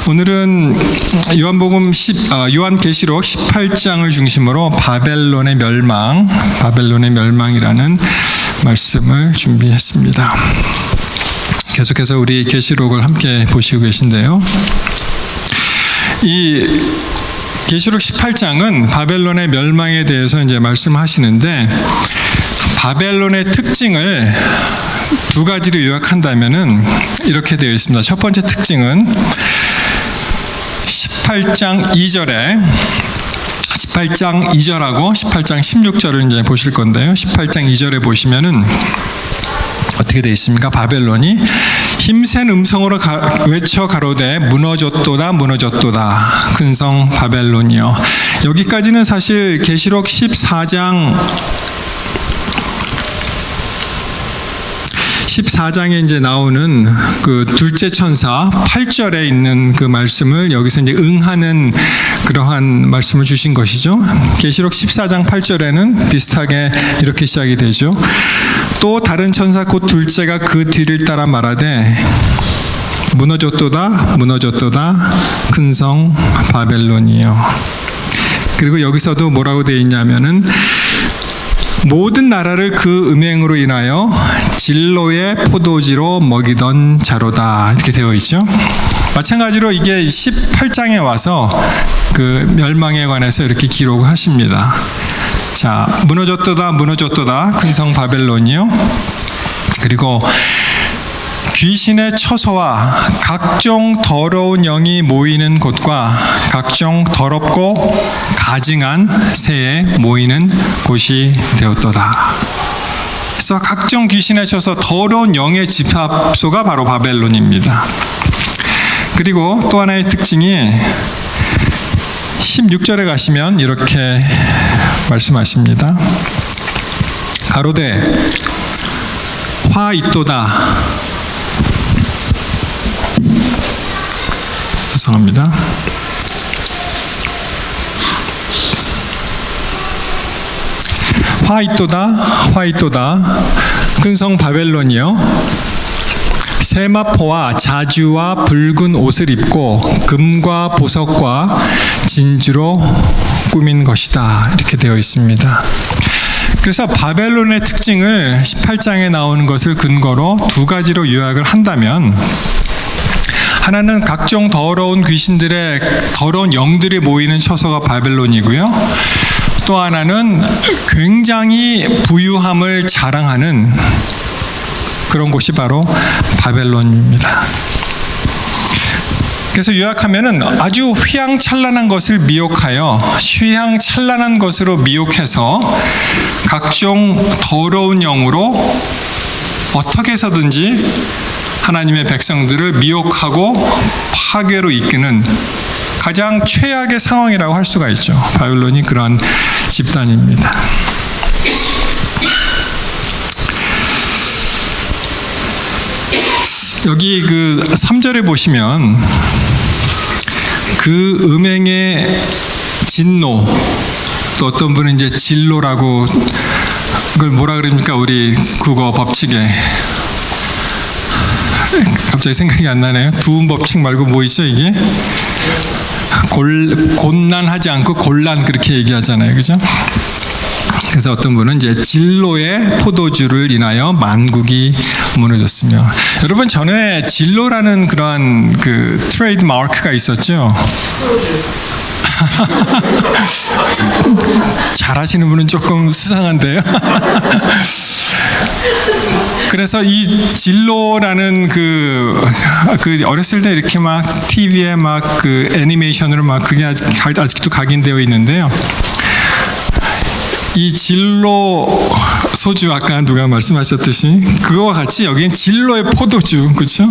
오늘은 요한계시록 18장을 중심으로 바벨론의 멸망이라는 말씀을 준비했습니다. 계속해서 우리 계시록을 함께 보시고 계신데요. 이 계시록 18장은 바벨론의 멸망에 대해서 이제 말씀하시는데, 바벨론의 특징을 두 가지로 요약한다면은 이렇게 되어 있습니다. 첫 번째 특징은 18장 2절하고 18장 16절을 이제 보실 건데요. 18장 2절에 보시면은 어떻게 되어 있습니까? 바벨론이 힘센 음성으로 외쳐 가로되 무너졌도다 무너졌도다 큰 성 바벨론이여. 여기까지는 사실 계시록 14장에 이제 나오는 그 둘째 천사 8절에 있는 그 말씀을 여기서 이제 응하는 그러한 말씀을 주신 것이죠. 계시록 14장 8절에는 비슷하게 이렇게 시작이 되죠. 또 다른 천사 곧 둘째가 그 뒤를 따라 말하되 무너졌도다 무너졌도다 큰 성 바벨론이요. 그리고 여기서도 뭐라고 되어 있냐면은 모든 나라를 그 음행으로 인하여 진로의 포도지로 먹이던 자로다 이렇게 되어 있죠. 마찬가지로 이게 18장에 와서 그 멸망에 관해서 이렇게 기록을 하십니다. 자, 무너졌도다 무너졌도다 큰 성 바벨론이요. 그리고 귀신의 처소와 각종 더러운 영이 모이는 곳과 각종 더럽고 가증한 새에 모이는 곳이 되었도다. 그래서 각종 귀신의 처소, 더러운 영의 집합소가 바로 바벨론입니다. 그리고 또 하나의 특징이 16절에 가시면 이렇게 말씀하십니다. 가로되 화 있도다. 죄송합니다. 화 있도다 큰 성 바벨론이여. 세마포와 자주와 붉은 옷을 입고 금과 보석과 진주로 꾸민 것이다 이렇게 되어 있습니다. 그래서 바벨론의 특징을 18장에 나오는 것을 근거로 두 가지로 요약을 한다면, 하나는 각종 더러운 귀신들의 더러운 영들이 모이는 처소가 바벨론이고요. 또 하나는 굉장히 부유함을 자랑하는 그런 곳이 바로 바벨론입니다. 그래서 요약하면은 아주 휘황찬란한 것을 미혹하여 휘황찬란한 것으로 미혹해서 각종 더러운 영으로 어떻게 해서든지 하나님의 백성들을 미혹하고 파괴로 이끄는 가장 최악의 상황이라고 할 수가 있죠. 바벨론이 그러한 집단입니다. 여기 그 3절에 보시면 그 음행의 진노, 또 어떤 분은 이제 진로라고, 그걸 뭐라 그럽니까? 우리 국어 법칙에 갑자기 생각이 안 나네요. 두음 법칙 말고 뭐 있죠 이게? 곤란하지 않고 곤란 그렇게 얘기하잖아요, 그죠? 그래서 어떤 분은 이제 진로의 포도주를 인하여 만국이 무너졌으며, 여러분 전에 진로라는 그러한 그 트레이드 마크가 있었죠. 잘하시는 분은 조금 수상한데요. 그래서 이 진로라는 그 어렸을 때 이렇게 막 TV에 막 그 애니메이션으로 막 그게 아직도 각인되어 있는데요. 이 진로 소주, 아까 누가 말씀하셨듯이 그거와 같이 여기엔 진로의 포도주, 그렇죠?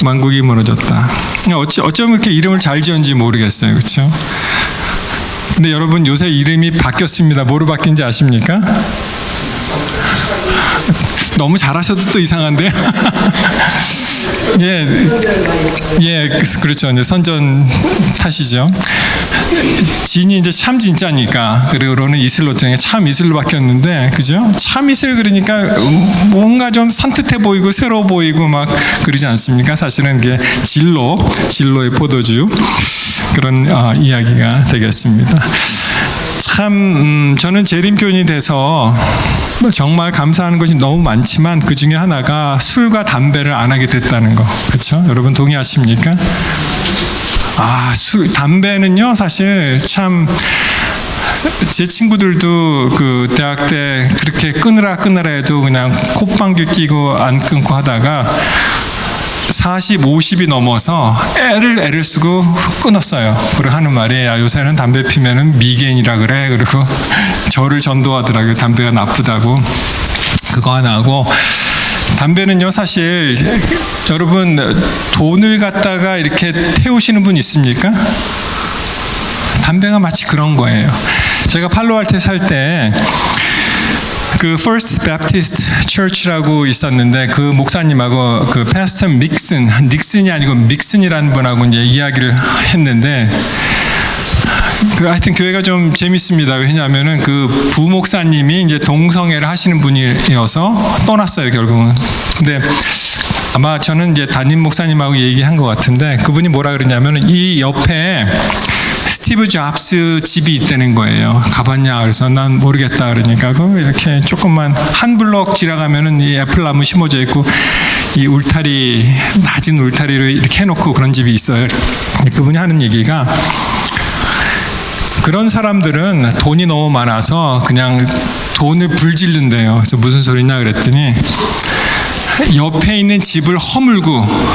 만국이 무너졌다. 어쩌면 이렇게 이름을 잘 지었는지 모르겠어요, 그렇죠? 근데 여러분 요새 이름이 바뀌었습니다. 뭐로 바뀐지 아십니까? 너무 잘하셔도 또 이상한데요. 그렇죠. 이제 선전 탓이죠. 진이 이제 참 진짜니까, 그리고 로는 이슬로 중에 참 이슬로 바뀌었는데, 그죠? 참 이슬 그러니까 뭔가 좀 산뜻해 보이고 새로워 보이고 막 그러지 않습니까? 사실은 이게 진로의 포도주 그런 이야기가 되겠습니다. 참 저는 재림교인이 돼서 정말 감사하는 것이 너무 많지만 그 중에 하나가 술과 담배를 안 하게 됐다는 거. 그렇죠? 여러분 동의하십니까? 담배는요 사실 참 제 친구들도 그 대학 때 그렇게 끊으라 해도 그냥 콧방귀 끼고 안 끊고 하다가 40, 50이 넘어서 애를 쓰고 끊었어요. 그리고 하는 말이 요새는 담배 피면은 미개인이라 그래. 그리고 저를 전도하더라고요. 담배가 나쁘다고. 그거 하나 하고, 담배는요 사실 여러분 돈을 갖다가 이렇게 태우시는 분 있습니까? 담배가 마치 그런 거예요. 제가 팔로알토에 살 때 그 First Baptist Church라고 있었는데 그 목사님하고 그 패스터 닉슨이 아니고 믹슨이라는 분하고 이제 이야기를 했는데, 하여튼 교회가 좀 재밌습니다. 왜냐하면은 그 부목사님이 이제 동성애를 하시는 분이어서 떠났어요 결국은. 근데 아마 저는 이제 담임 목사님하고 얘기한 것 같은데, 그분이 뭐라 그러냐면은 이 옆에 스티브 잡스 집이 있다는 거예요. 가봤냐? 그래서 난 모르겠다. 그러니까 이렇게 조금만 한 블럭 지나가면은 이 애플나무 심어져 있고 이 낮은 울타리를 이렇게 해놓고 그런 집이 있어요. 그분이 하는 얘기가, 그런 사람들은 돈이 너무 많아서 그냥 돈을 불질른대요. 그래서 무슨 소리냐 그랬더니, 옆에 있는 집을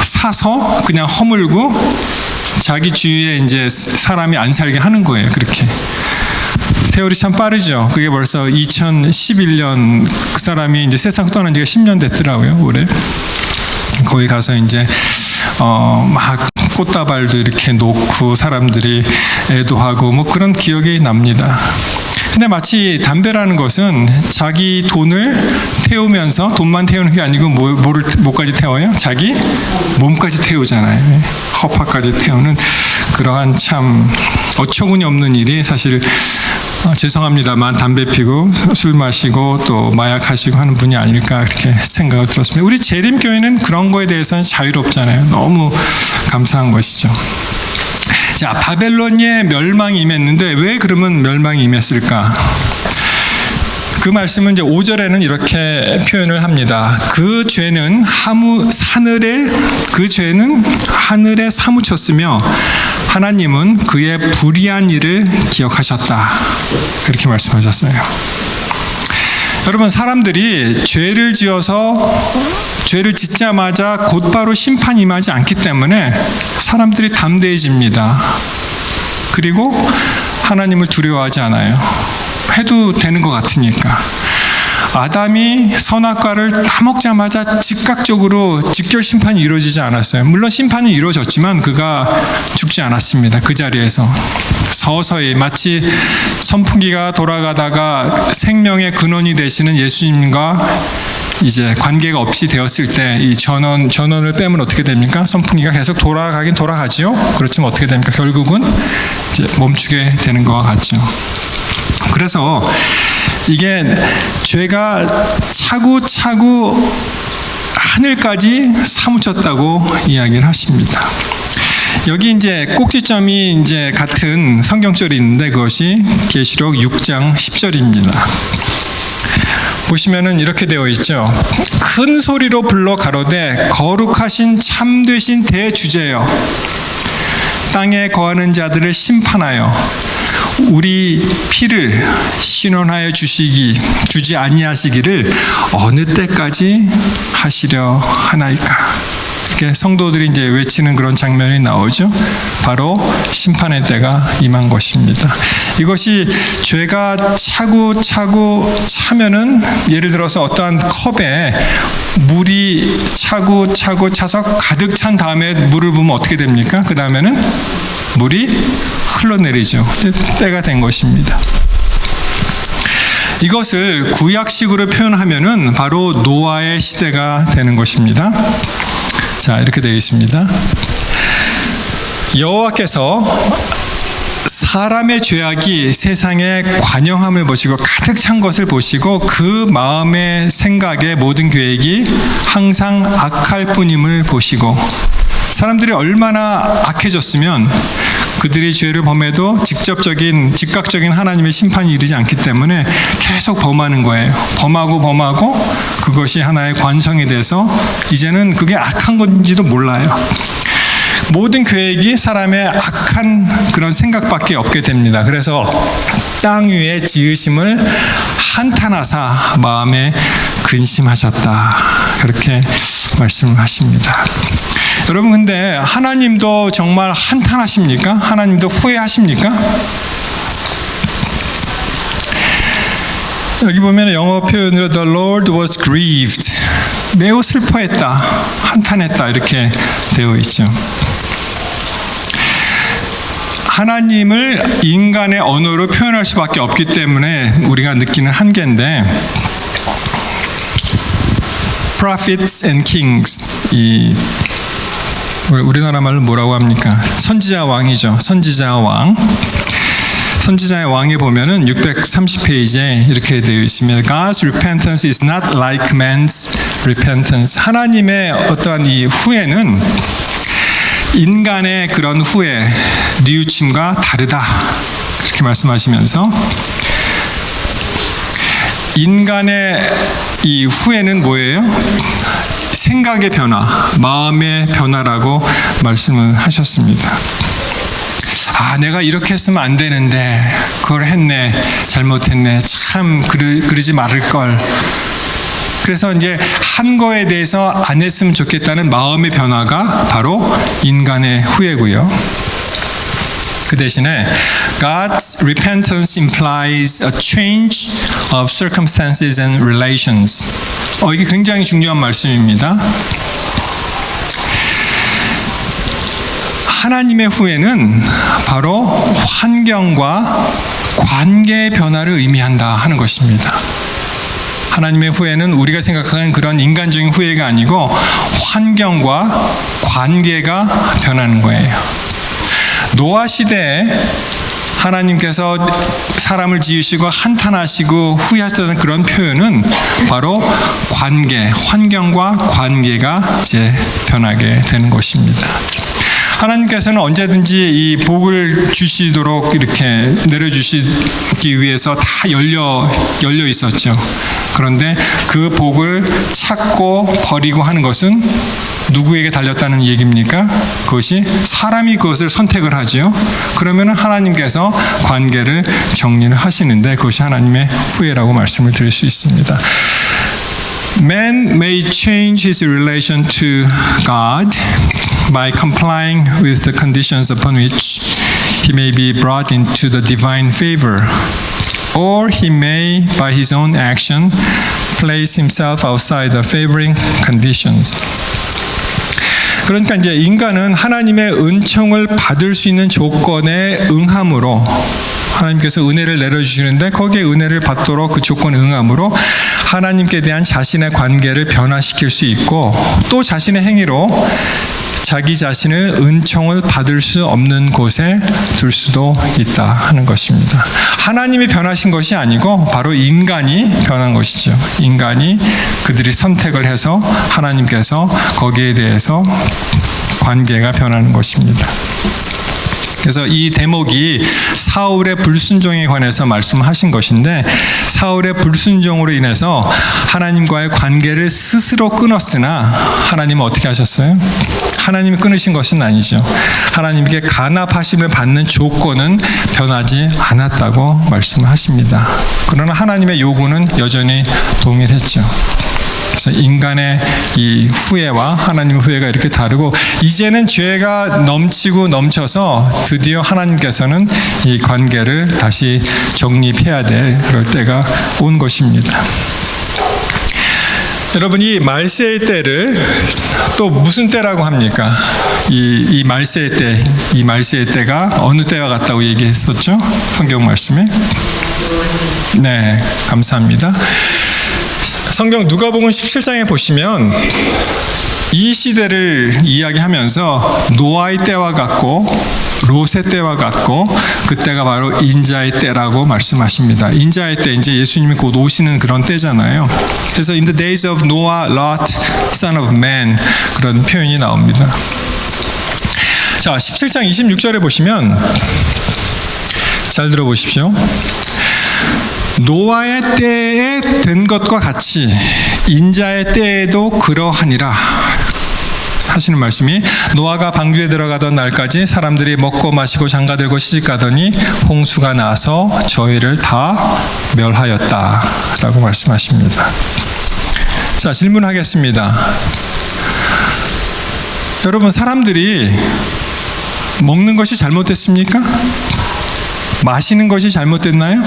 사서 그냥 허물고 자기 주위에 이제 사람이 안 살게 하는 거예요. 그렇게. 세월이 참 빠르죠. 그게 벌써 2011년 그 사람이 이제 세상 떠난 지가 10년 됐더라고요. 올해. 거기 가서 이제 막 꽃다발도 이렇게 놓고 사람들이 애도하고 뭐 그런 기억이 납니다. 근데 마치 담배라는 것은 자기 돈을 태우면서 돈만 태우는 게 아니고 뭐까지 태워요? 자기 몸까지 태우잖아요. 허파까지 태우는 그러한 참 어처구니 없는 일이 사실 죄송합니다만 담배 피고 술 마시고 또 마약하시고 하는 분이 아닐까 그렇게 생각을 들었습니다. 우리 재림교회는 그런 거에 대해서는 자유롭잖아요. 너무 감사한 것이죠. 자, 바벨론의 멸망이 임했는데 왜 그러면 멸망이 임했을까? 그 말씀은 이제 5절에는 이렇게 표현을 합니다. 그 죄는 하늘에 사무쳤으며 하나님은 그의 불의한 일을 기억하셨다. 그렇게 말씀하셨어요. 여러분, 사람들이 죄를 짓자마자 곧바로 심판이 임하지 않기 때문에 사람들이 담대해집니다. 그리고 하나님을 두려워하지 않아요. 해도 되는 것 같으니까. 아담이 선악과를 다 먹자마자 즉각적으로 직결 심판이 이루어지지 않았어요. 물론 심판이 이루어졌지만 그가 죽지 않았습니다. 그 자리에서 서서히 마치 선풍기가 돌아가다가 생명의 근원이 되시는 예수님과 이제 관계가 없이 되었을 때 이 전원을 빼면 어떻게 됩니까? 선풍기가 계속 돌아가긴 돌아가죠. 그렇지만 어떻게 됩니까? 결국은 이제 멈추게 되는 것과 같죠. 그래서 이게 죄가 차고 하늘까지 사무쳤다고 이야기를 하십니다. 여기 이제 꼭지점이 이제 같은 성경절이 있는데 그것이 계시록 6장 10절입니다. 보시면은 이렇게 되어 있죠. 큰 소리로 불러 가로되 거룩하신 참되신 대주제여, 땅에 거하는 자들을 심판하여 우리 피를 신원하여 주지 아니하시기를 어느 때까지 하시려 하나이까. 이렇게 성도들이 이제 외치는 그런 장면이 나오죠. 바로 심판의 때가 임한 것입니다. 이것이 죄가 차면은 예를 들어서 어떠한 컵에 물이 차서 가득 찬 다음에 물을 부으면 어떻게 됩니까? 그 다음에는 물이 흘러내리죠. 때가 된 것입니다. 이것을 구약식으로 표현하면은 바로 노아의 시대가 되는 것입니다. 자, 이렇게 되어 있습니다. 여호와께서 사람의 죄악이 세상에 관영함을 보시고 가득 찬 것을 보시고 그 마음의 생각의 모든 계획이 항상 악할 뿐임을 보시고, 사람들이 얼마나 악해졌으면 그들이 죄를 범해도 즉각적인 하나님의 심판이 이르지 않기 때문에 계속 범하는 거예요. 범하고 그것이 하나의 관성이 돼서 이제는 그게 악한 건지도 몰라요. 모든 계획이 사람의 악한 그런 생각밖에 없게 됩니다. 그래서 땅 위에 지으심을 한탄하사 마음에 근심하셨다, 그렇게 말씀하십니다. 여러분, 근데 하나님도 정말 한탄하십니까? 하나님도 후회하십니까? 여기 보면 영어 표현으로 The Lord was grieved, 매우 슬퍼했다, 한탄했다, 이렇게 되어 있죠. 하나님을 인간의 언어로 표현할 수밖에 없기 때문에 우리가 느끼는 한계인데, prophets and kings, 이 우리나라 말로 뭐라고 합니까? 선지자 왕이죠. 선지자 왕. 선지자의 왕에 보면은 630페이지에 이렇게 되어 있습니다. God's repentance is not like man's repentance. 하나님의 어떠한 이 후회는 인간의 그런 후회, 뉘우침과 다르다, 그렇게 말씀하시면서 인간의 이 후회는 뭐예요? 생각의 변화, 마음의 변화라고 말씀을 하셨습니다. 아, 내가 이렇게 했으면 안 되는데 그걸 했네, 잘못했네, 참 그러지 말을 걸. 그래서 이제 한 거에 대해서 안 했으면 좋겠다는 마음의 변화가 바로 인간의 후회고요. 그 대신에 God's repentance implies a change of circumstances and relations. 이게 굉장히 중요한 말씀입니다. 하나님의 후회는 바로 환경과 관계의 변화를 의미한다 하는 것입니다. 하나님의 후회는 우리가 생각하는 그런 인간적인 후회가 아니고 환경과 관계가 변하는 거예요. 노아 시대에 하나님께서 사람을 지으시고 한탄하시고 후회하셨다는 그런 표현은 바로 관계, 환경과 관계가 이제 변하게 되는 것입니다. 하나님께서는 언제든지 이 복을 주시도록 이렇게 내려주시기 위해서 다 열려 있었죠. 그런데 그 복을 찾고 버리고 하는 것은 누구에게 달렸다는 얘기입니까? 그것이 사람이 그것을 선택을 하죠. 그러면 하나님께서 관계를 정리를 하시는데 그것이 하나님의 후회라고 말씀을 드릴 수 있습니다. Man may change his relation to God by complying with the conditions upon which he may be brought into the divine favor, or he may, by his own action, place himself outside the favoring conditions. 그러니까 이제 인간은 하나님의 은총을 받을 수 있는 조건에 응함으로, 하나님께서 은혜를 내려주시는데 거기에 은혜를 받도록 그 조건에 응함으로 하나님께 대한 자신의 관계를 변화시킬 수 있고, 또 자신의 행위로 자기 자신을 은총을 받을 수 없는 곳에 둘 수도 있다 하는 것입니다. 하나님이 변하신 것이 아니고 바로 인간이 변한 것이죠. 인간이 그들이 선택을 해서 하나님께서 거기에 대해서 관계가 변하는 것입니다. 그래서 이 대목이 사울의 불순종에 관해서 말씀하신 것인데, 사울의 불순종으로 인해서 하나님과의 관계를 스스로 끊었으나 하나님은 어떻게 하셨어요? 하나님이 끊으신 것은 아니죠. 하나님께 간합하심을 받는 조건은 변하지 않았다고 말씀하십니다. 그러나 하나님의 요구는 여전히 동일했죠. 그래서 인간의 이 후회와 하나님의 후회가 이렇게 다르고, 이제는 죄가 넘치고 넘쳐서 드디어 하나님께서는 이 관계를 다시 정립해야 될 그럴 때가 온 것입니다. 여러분, 이 말세의 때를 또 무슨 때라고 합니까? 이 말세의 때, 이 말세의 때가 어느 때와 같다고 얘기했었죠? 성경 말씀에. 네, 감사합니다. 성경 누가복음 17장에 보시면 이 시대를 이야기하면서 노아의 때와 같고 롯의 때와 같고 그때가 바로 인자의 때라고 말씀하십니다. 인자의 때, 이제 예수님이 곧 오시는 그런 때잖아요. 그래서 in the days of Noah, Lot, son of man 그런 표현이 나옵니다. 자, 17장 26절에 보시면 잘 들어보십시오. 노아의 때에 된 것과 같이 인자의 때에도 그러하니라 하시는 말씀이, 노아가 방주에 들어가던 날까지 사람들이 먹고 마시고 장가들고 시집가더니 홍수가 나서 저희를 다 멸하였다 라고 말씀하십니다. 자, 질문하겠습니다. 여러분, 사람들이 먹는 것이 잘못됐습니까? 마시는 것이 잘못됐나요?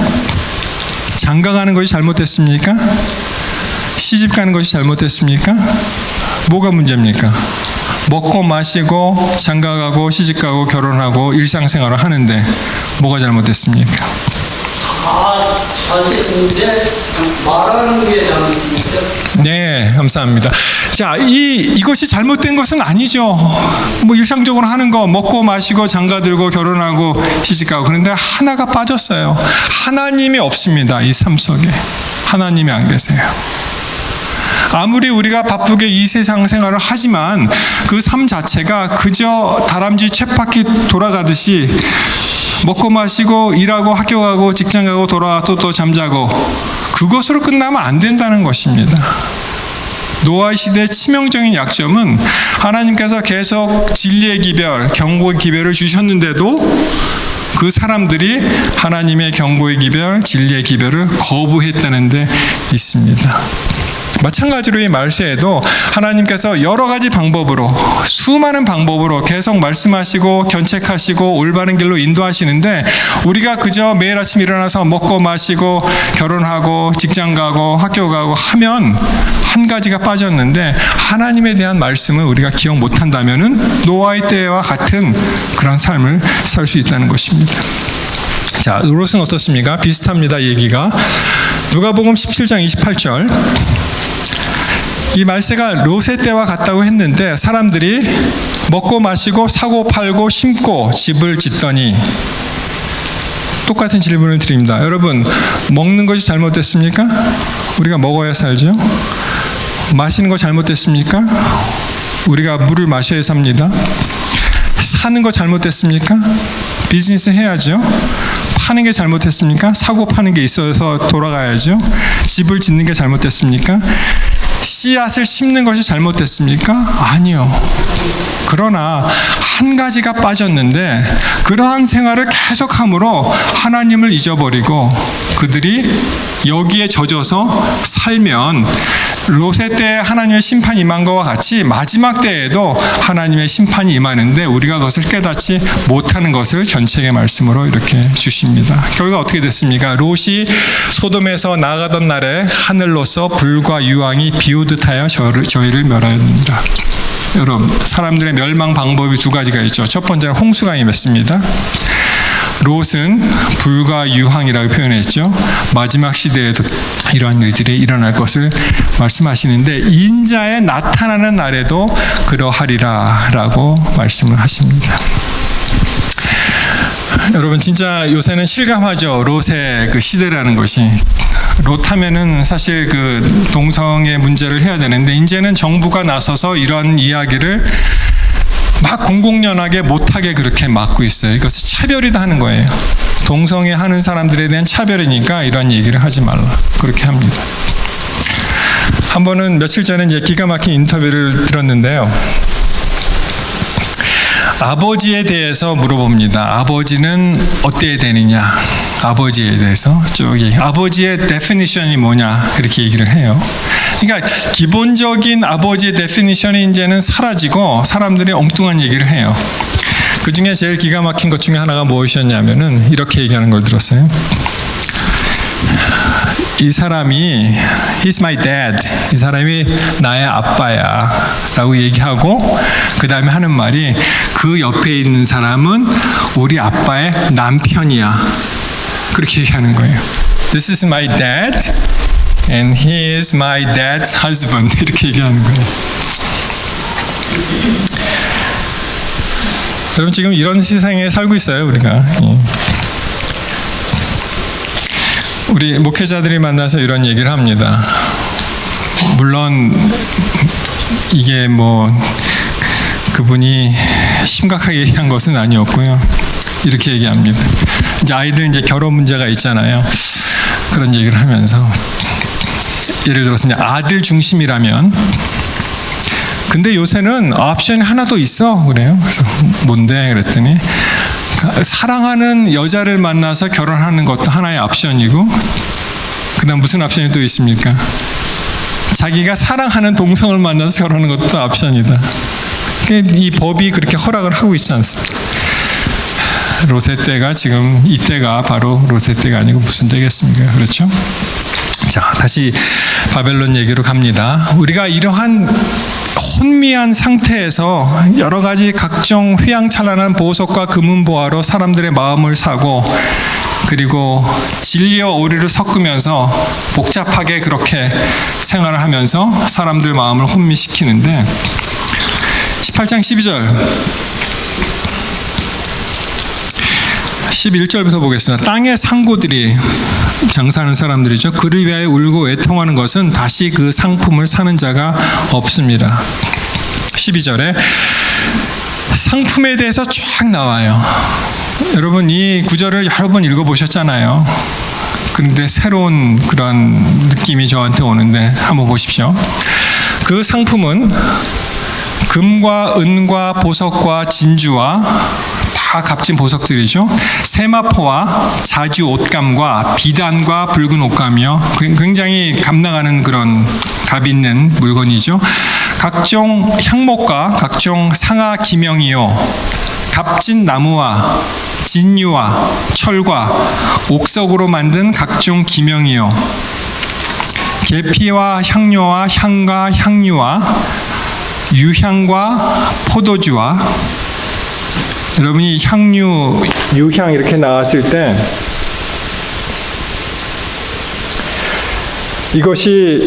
장가가는 것이 잘못됐습니까? 시집가는 것이 잘못됐습니까? 뭐가 문제입니까? 먹고 마시고 장가가고 시집가고 결혼하고 일상생활을 하는데 뭐가 잘못됐습니까? 잘못됐는데 말하는 게 잘못됐습니까? 네, 감사합니다. 자, 이것이 잘못된 것은 아니죠. 뭐 일상적으로 하는 거, 먹고 마시고 장가들고 결혼하고 시집가고, 그런데 하나가 빠졌어요. 하나님이 없습니다. 이 삶 속에 하나님이 안 계세요. 아무리 우리가 바쁘게 이 세상 생활을 하지만 그 삶 자체가 그저 다람쥐 쳇바퀴 돌아가듯이 먹고 마시고 일하고 학교 가고 직장 가고 돌아와서 또 잠자고, 그것으로 끝나면 안 된다는 것입니다. 노아 시대의 치명적인 약점은 하나님께서 계속 진리의 기별, 경고의 기별을 주셨는데도 그 사람들이 하나님의 경고의 기별, 진리의 기별을 거부했다는 데 있습니다. 마찬가지로 이 말세에도 하나님께서 여러 가지 방법으로, 수많은 방법으로 계속 말씀하시고 견책하시고 올바른 길로 인도하시는데, 우리가 그저 매일 아침 일어나서 먹고 마시고 결혼하고 직장 가고 학교 가고 하면 한 가지가 빠졌는데, 하나님에 대한 말씀을 우리가 기억 못한다면은 노아의 때와 같은 그런 삶을 살 수 있다는 것입니다. 자, 롯은 어떻습니까? 비슷합니다. 얘기가 누가복음 17장 28절, 이 말세가 롯의 때와 같다고 했는데 사람들이 먹고 마시고 사고 팔고 심고 집을 짓더니, 똑같은 질문을 드립니다. 여러분, 먹는 것이 잘못됐습니까? 우리가 먹어야 살죠. 마시는 거 잘못됐습니까? 우리가 물을 마셔야 삽니다. 사는 거 잘못됐습니까? 비즈니스 해야죠. 파는 게 잘못됐습니까? 사고 파는 게 있어서 돌아가야죠. 집을 짓는 게 잘못됐습니까? 씨앗을 심는 것이 잘못됐습니까? 아니요. 그러나 한 가지가 빠졌는데, 그러한 생활을 계속함으로 하나님을 잊어버리고 그들이 여기에 젖어서 살면 롯의 때에 하나님의 심판이 임한 것과 같이 마지막 때에도 하나님의 심판이 임하는데 우리가 그것을 깨닫지 못하는 것을 견책의 말씀으로 이렇게 주십니다. 결과 어떻게 됐습니까? 롯이 소돔에서 나가던 날에 하늘로서 불과 유황이 비오듯하여 저희를 멸하였느니라. 여러분, 사람들의 멸망 방법이 두 가지가 있죠. 첫 번째는 홍수가 임했습니다. 롯은 불과 유황이라고 표현했죠. 마지막 시대에도 이러한 일들이 일어날 것을 말씀하시는데, 인자에 나타나는 날에도 그러하리라 라고 말씀을 하십니다. 여러분, 진짜 요새는 실감하죠. 롯의 그 시대라는 것이. 롯 하면은 사실 그 동성애 문제를 해야 되는데, 이제는 정부가 나서서 이런 이야기를 막 공공연하게 못하게 그렇게 막고 있어요. 이것을 차별이다 하는 거예요. 동성애 하는 사람들에 대한 차별이니까 이런 얘기를 하지 말라, 그렇게 합니다. 한 번은 며칠 전에 이제 기가 막힌 인터뷰를 들었는데요. 아버지에 대해서 물어봅니다. 아버지는 어때야 되느냐? 아버지에 대해서 저기 아버지의 데피니션이 뭐냐? 그렇게 얘기를 해요. 그러니까 기본적인 아버지의 데피니션이 이제는 사라지고 사람들이 엉뚱한 얘기를 해요. 그 중에 제일 기가 막힌 것 중에 하나가 무엇이었냐면은 이렇게 얘기하는 걸 들었어요. 이 사람이 He's my dad. 이 사람이 나의 아빠야 라고 얘기하고, 그 다음에 하는 말이 그 옆에 있는 사람은 우리 아빠의 남편이야, 그렇게 얘기하는 거예요. This is my dad and he is my dad's husband, 이렇게 얘기하는 거예요. 여러분 지금 이런 세상에 살고 있어요, 우리가. 우리 목회자들이 만나서 이런 얘기를 합니다. 물론 이게 뭐 그분이 심각하게 얘기한 것은 아니었고요. 이렇게 얘기합니다. 이제 아이들 이제 결혼 문제가 있잖아요. 그런 얘기를 하면서 예를 들어서 이제 아들 중심이라면, 근데 요새는 옵션이 하나 더 있어 그래요. 그래서 뭔데 그랬더니 사랑하는 여자를 만나서 결혼하는 것도 하나의 옵션이고, 그다음 무슨 옵션이 또 있습니까? 자기가 사랑하는 동성을 만나서 결혼하는 것도 옵션이다. 이 법이 그렇게 허락을 하고 있지 않습니다. 롯의 때가 지금 이때가 바로 롯의 때가 아니고 무슨 때겠습니까? 그렇죠? 자, 다시 바벨론 얘기로 갑니다. 우리가 이러한 혼미한 상태에서 여러 가지 각종 휘황찬란한 보석과 금은보화로 사람들의 마음을 사고, 그리고 진리와 오리를 섞으면서 복잡하게 그렇게 생활을 하면서 사람들 마음을 혼미시키는데, 18장 12절 11절부터 보겠습니다. 땅의 상고들이, 장사하는 사람들이죠, 그를 위하여 울고 애통하는 것은 다시 그 상품을 사는 자가 없습니다. 12절에 상품에 대해서 쫙 나와요. 여러분 이 구절을 여러 번 읽어보셨잖아요. 그런데 새로운 그런 느낌이 저한테 오는데 한번 보십시오. 그 상품은 금과 은과 보석과 진주와, 다 값진 보석들이죠, 세마포와 자주 옷감과 비단과 붉은 옷감이요, 굉장히 값나가는 그런 값 있는 물건이죠. 각종 향목과 각종 상아 기명이요, 값진 나무와 진유와 철과 옥석으로 만든 각종 기명이요, 계피와 향료와 향과 향유와 유향과 포도주와. 여러분이 향유, 유향 이렇게 나왔을 때 이것이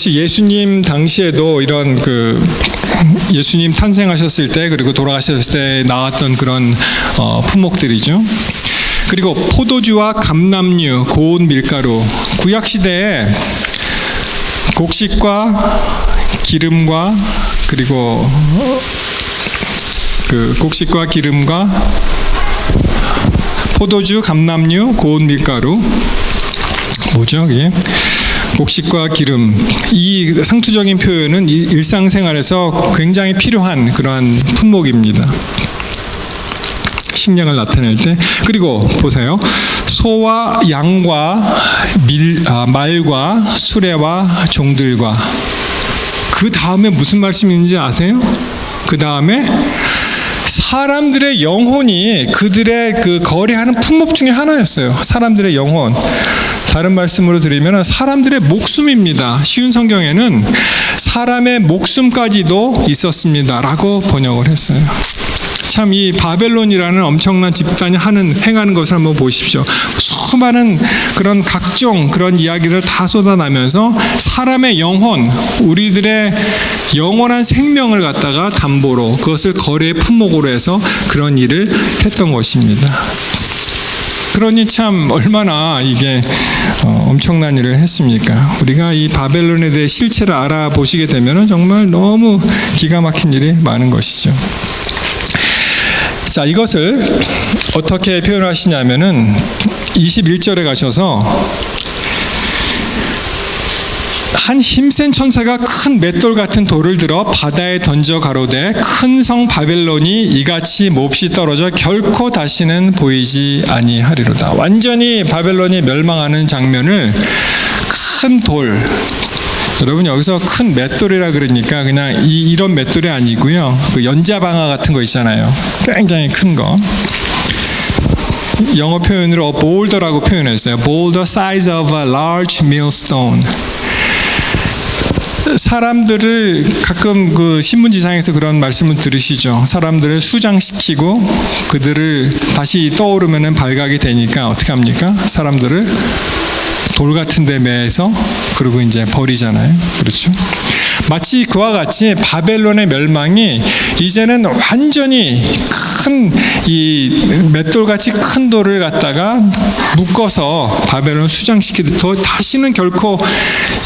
예수님 당시에도 이런 그 예수님 탄생하셨을 때, 그리고 돌아가셨을 때 나왔던 그런 품목들이죠. 그리고 포도주와 감람류, 고운 밀가루. 구약 시대에 곡식과 기름과, 그리고 그 곡식과 기름과 포도주, 감람류, 고운 밀가루, 뭐죠 이게? 곡식과 기름, 이 상투적인 표현은 일상생활에서 굉장히 필요한 그러한 품목입니다. 식량을 나타낼 때. 그리고 보세요. 소와 양과 말과 수레와 종들과. 그 다음에 무슨 말씀인지 아세요? 그 다음에 사람들의 영혼이 그들의 그 거래하는 품목 중에 하나였어요. 사람들의 영혼. 다른 말씀으로 드리면 사람들의 목숨입니다. 쉬운 성경에는 사람의 목숨까지도 있었습니다 라고 번역을 했어요. 참 이 바벨론이라는 엄청난 집단이 행하는 것을 한번 보십시오. 수많은 그런 각종 그런 이야기를 다 쏟아내면서 사람의 영혼, 우리들의 영원한 생명을 갖다가 담보로, 그것을 거래의 품목으로 해서 그런 일을 했던 것입니다. 그러니 참 얼마나 이게 엄청난 일을 했습니까? 우리가 이 바벨론에 대해 실체를 알아보시게 되면 정말 너무 기가 막힌 일이 많은 것이죠. 자, 이것을 어떻게 표현하시냐면은 21절에 가셔서 한 힘센 천사가 큰 맷돌 같은 돌을 들어 바다에 던져 가로되 큰 성 바벨론이 이같이 몹시 떨어져 결코 다시는 보이지 아니하리로다. 완전히 바벨론이 멸망하는 장면을 큰 돌, 여러분 여기서 큰 맷돌이라 그러니까 그냥 이런 맷돌이 아니고요. 그 연자방아 같은 거 있잖아요. 굉장히 큰 거. 영어 표현으로 boulder라고 표현했어요. Boulder size of a large millstone. 사람들을 가끔 그 신문지상에서 그런 말씀을 들으시죠. 사람들을 수장시키고 그들을 다시 떠오르면은 발각이 되니까 어떻게 합니까? 사람들을 돌 같은 데 매서 그리고 이제 버리잖아요. 그렇죠? 마치 그와 같이 바벨론의 멸망이 이제는 완전히 큰 이 맷돌같이 큰 돌을 갖다가 묶어서 바벨론을 수장시키듯 다시는 결코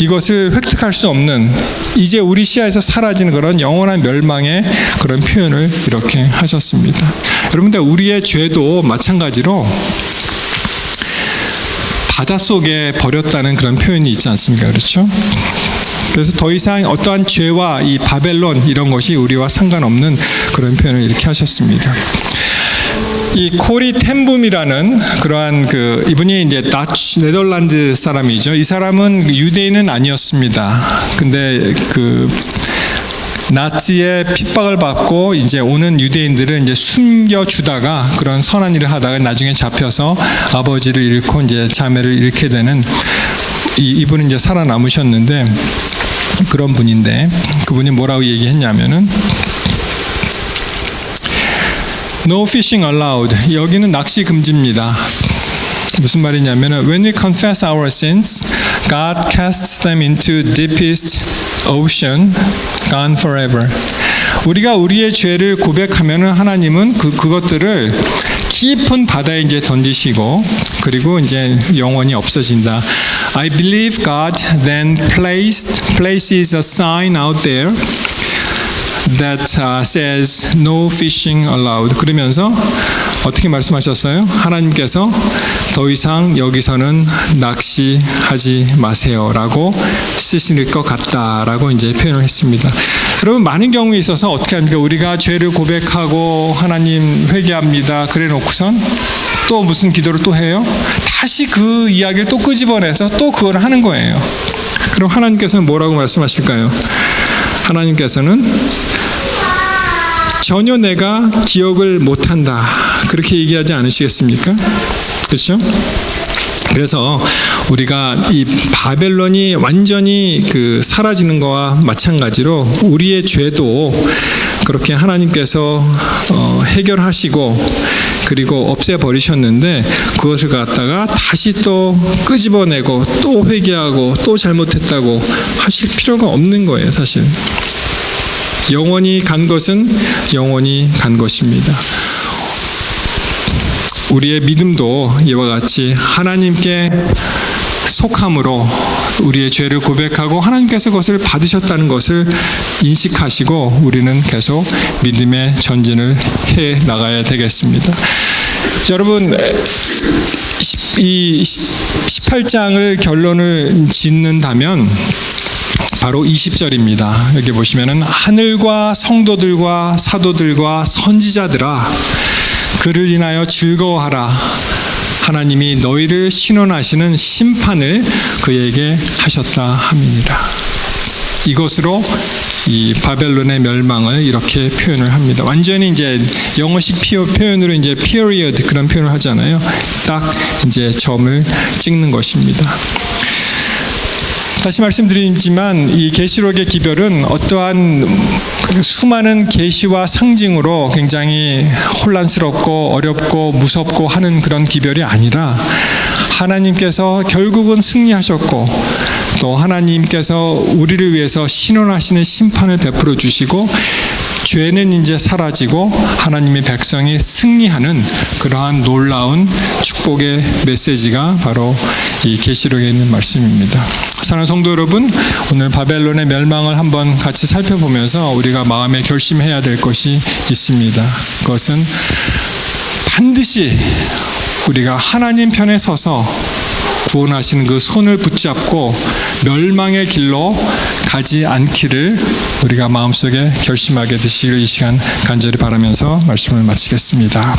이것을 획득할 수 없는, 이제 우리 시야에서 사라지는 그런 영원한 멸망의 그런 표현을 이렇게 하셨습니다. 여러분들, 우리의 죄도 마찬가지로 바닷속에 버렸다는 그런 표현이 있지 않습니까? 그렇죠? 그래서 더 이상 어떠한 죄와 이 바벨론 이런 것이 우리와 상관없는 그런 표현을 이렇게 하셨습니다. 이 코리 텐붐이라는 그러한 이분이 이제 네덜란드 사람이죠. 이 사람은 유대인은 아니었습니다. 근데 나치의 핍박을 받고 이제 오는 유대인들을 이제 숨겨주다가 그런 선한 일을 하다가 나중에 잡혀서 아버지를 잃고 이제 자매를 잃게 되는 이분은 이제 살아남으셨는데, 그런 분인데 그분이 뭐라고 얘기했냐면은 No fishing allowed. 여기는 낚시 금지입니다. 무슨 말이냐면은 When we confess our sins, God casts them into deepest ocean, gone forever. 우리가 우리의 죄를 고백하면은 하나님은 그것들을 깊은 바다에 이제 던지시고 그리고 이제 영원히 없어진다. I believe God then places a sign out there that says no fishing allowed. 그러면서 어떻게 말씀하셨어요? 하나님께서 더 이상 여기서는 낚시하지 마세요라고 쓰실 것 같다라고 이제 표현을 했습니다. 여러분, 많은 경우에 있어서 어떻게 합니까? 우리가 죄를 고백하고 하나님 회개합니다. 그래 놓고선 또 무슨 기도를 또 해요? 다시 그 이야기를 또 끄집어내서 또 그걸 하는 거예요. 그럼 하나님께서는 뭐라고 말씀하실까요? 하나님께서는 전혀 내가 기억을 못한다, 그렇게 얘기하지 않으시겠습니까? 그렇죠? 그래서 우리가 이 바벨론이 완전히 사라지는 거와 마찬가지로 우리의 죄도 그렇게 하나님께서 해결하시고 그리고 없애버리셨는데 그것을 갖다가 다시 또 끄집어내고 또 회개하고 또 잘못했다고 하실 필요가 없는 거예요, 사실. 영원히 간 것은 영원히 간 것입니다. 우리의 믿음도 이와 같이 하나님께 속함으로 우리의 죄를 고백하고 하나님께서 그것을 받으셨다는 것을 인식하시고 우리는 계속 믿음의 전진을 해 나가야 되겠습니다. 여러분, 이 18장을 결론을 짓는다면 바로 20절입니다. 여기 보시면은 하늘과 성도들과 사도들과 선지자들아, 그를 인하여 즐거워하라. 하나님이 너희를 신원하시는 심판을 그에게 하셨다 함이니라. 이것으로 이 바벨론의 멸망을 이렇게 표현을 합니다. 완전히 이제 영어식 표현으로 이제 period 그런 표현을 하잖아요. 딱 이제 점을 찍는 것입니다. 다시 말씀드리지만 이 계시록의 기별은 어떠한 수많은 계시와 상징으로 굉장히 혼란스럽고 어렵고 무섭고 하는 그런 기별이 아니라 하나님께서 결국은 승리하셨고 또 하나님께서 우리를 위해서 신원하시는 심판을 베풀어 주시고 죄는 이제 사라지고 하나님의 백성이 승리하는 그러한 놀라운 축복의 메시지가 바로 이 계시록에 있는 말씀입니다. 사랑하는 성도 여러분, 오늘 바벨론의 멸망을 한번 같이 살펴보면서 우리가 마음에 결심해야 될 것이 있습니다. 그것은 반드시 우리가 하나님 편에 서서 구원하시는 그 손을 붙잡고 멸망의 길로 가지 않기를 우리가 마음속에 결심하게 되시길 이 시간 간절히 바라면서 말씀을 마치겠습니다.